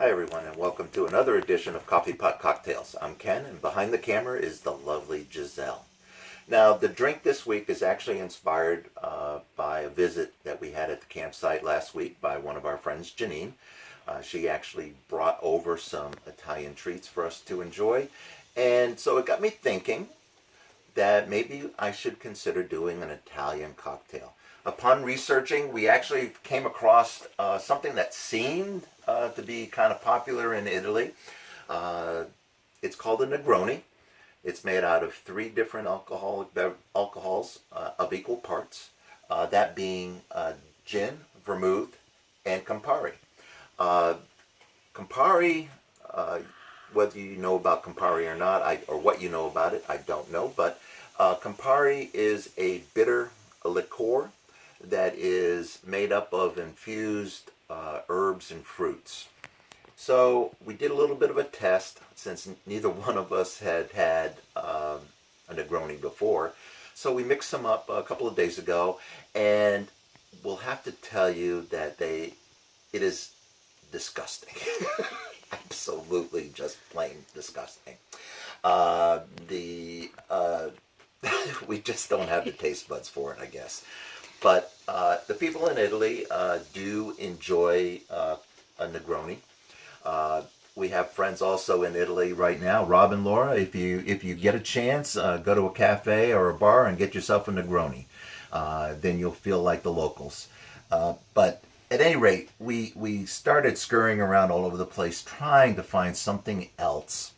Hi everyone, and welcome to another edition of Coffee Pot Cocktails. I'm Ken, and behind the camera is the lovely Giselle. Now, the drink this week is actually inspired by a visit that we had at the campsite last week by one of our friends, Janine. She actually brought over some Italian treats for us to enjoy, and so it got me thinking that maybe I should consider doing an Italian cocktail. Upon researching, we actually came across something that seemed to be kind of popular in Italy. It's called a negroni. It's made out of 3 different alcohols of equal parts, that being gin, vermouth, and Campari. Campari, whether you know about Campari or not, or what you know about it, I don't know, but Campari is a bitter liqueur that is made up of infused herbs and fruits. So we did a little bit of a test since neither one of us had had a Negroni before. So we mixed them up a couple of days ago, and we'll have to tell you that it is disgusting. Absolutely just plain disgusting. We just don't have the taste buds for it, I guess. But the people in Italy do enjoy a Negroni. We have friends also in Italy right now. Rob and Laura, if you get a chance, go to a cafe or a bar and get yourself a Negroni. Then you'll feel like the locals. But at any rate, we started scurrying around all over the place trying to find something else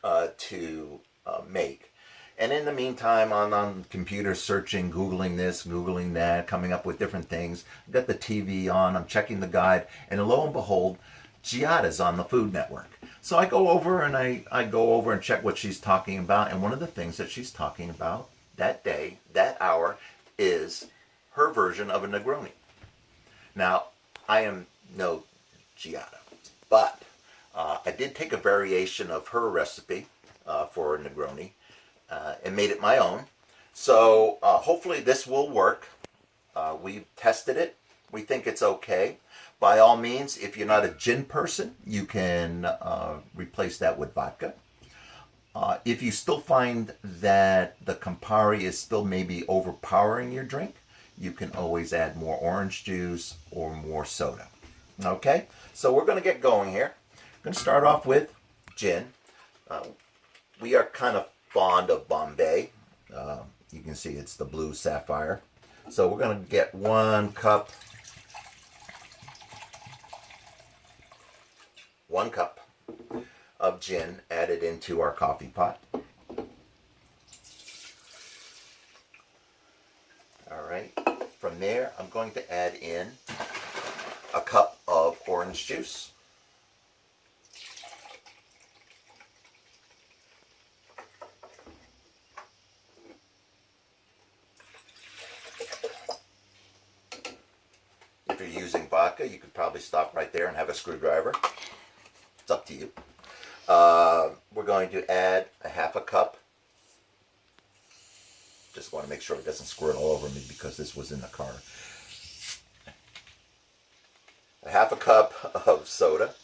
to make. And in the meantime, on the computer, searching, Googling this, Googling that, coming up with different things. I've got the TV on, I'm checking the guide, and lo and behold, Giada's on the Food Network. So I go over and I go over and check what she's talking about, and one of the things that she's talking about that day, that hour, is her version of a Negroni. Now, I am no Giada, but I did take a variation of her recipe for a Negroni, and made it my own. So hopefully this will work. We've tested it. We think it's okay. By all means, if you're not a gin person, you can replace that with vodka. If you still find that the Campari is still maybe overpowering your drink, you can always add more orange juice or more soda. Okay, so we're going to get going here. I'm going to start off with gin. We are kind of fond of Bombay. You can see it's the blue sapphire. So we're going to get 1 cup of gin added into our coffee pot. All right. From there, I'm going to add in a cup of orange juice. If you're using vodka, you could probably stop right there and have a screwdriver. It's up to you. We're going to add a 1/2 cup. Just want to make sure it doesn't squirt all over me because this was in the car. A 1/2 cup of soda.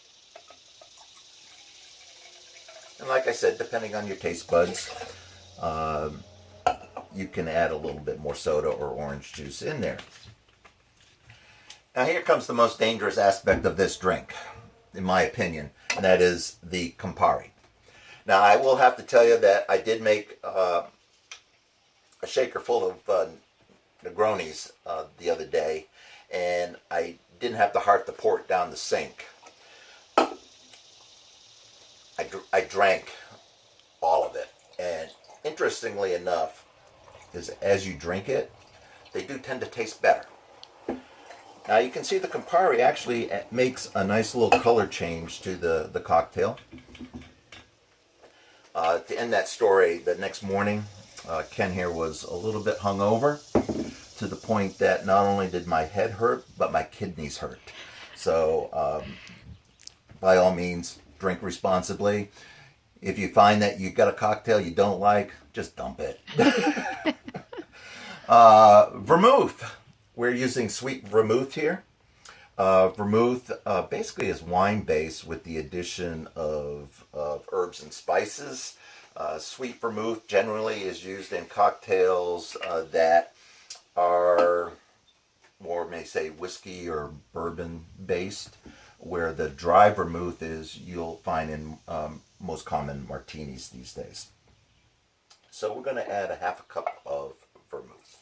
And like I said, depending on your taste buds, you can add a little bit more soda or orange juice in there. Now here comes the most dangerous aspect of this drink, in my opinion, and that is the Campari. Now I will have to tell you that I did make a shaker full of Negronis the other day, and I didn't have the heart to pour it down the sink. I drank all of it, and interestingly enough, is as you drink it, they do tend to taste better. Now you can see the Campari actually makes a nice little color change to the cocktail. To end that story, the next morning, Ken here was a little bit hungover to the point that not only did my head hurt, but my kidneys hurt. So by all means, drink responsibly. If you find that you've got a cocktail you don't like, just dump it. Vermouth. We're using sweet vermouth here. Vermouth basically is wine based with the addition of herbs and spices. Sweet vermouth generally is used in cocktails that are more, may say, whiskey or bourbon based, where the dry vermouth is you'll find in most common martinis these days. So we're going to add a half a cup of vermouth.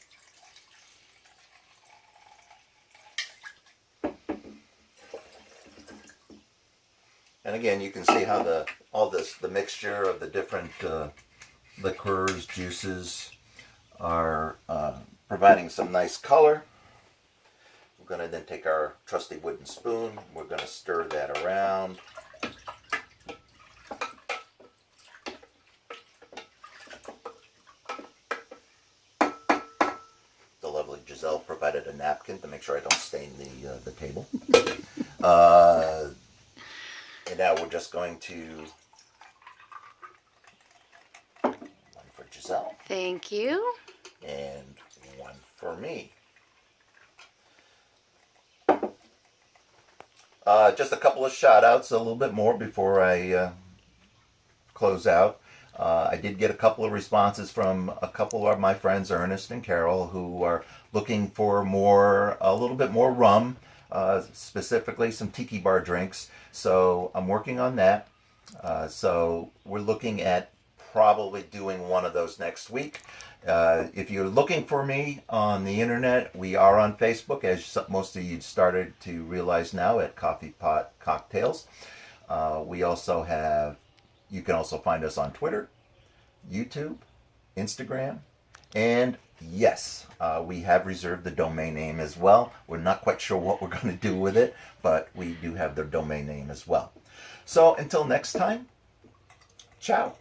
And again, you can see how the mixture of the different liqueurs, juices are providing some nice color. We're going to then take our trusty wooden spoon. We're going to stir that around. The lovely Giselle provided a napkin to make sure I don't stain the table. And now we're just going to, one for Giselle. Thank you. And one for me. Just a couple of shout outs, a little bit more before I close out. I did get a couple of responses from a couple of my friends, Ernest and Carol, who are looking for a little bit more rum, specifically some tiki bar drinks. So I'm working on that. So we're looking at probably doing one of those next week. If you're looking for me on the internet, we are on Facebook, as most of you started to realize now, at Coffee Pot Cocktails. You can also find us on Twitter, YouTube, Instagram, and yes, we have reserved the domain name as well. We're not quite sure what we're going to do with it, but we do have the domain name as well. So until next time, ciao.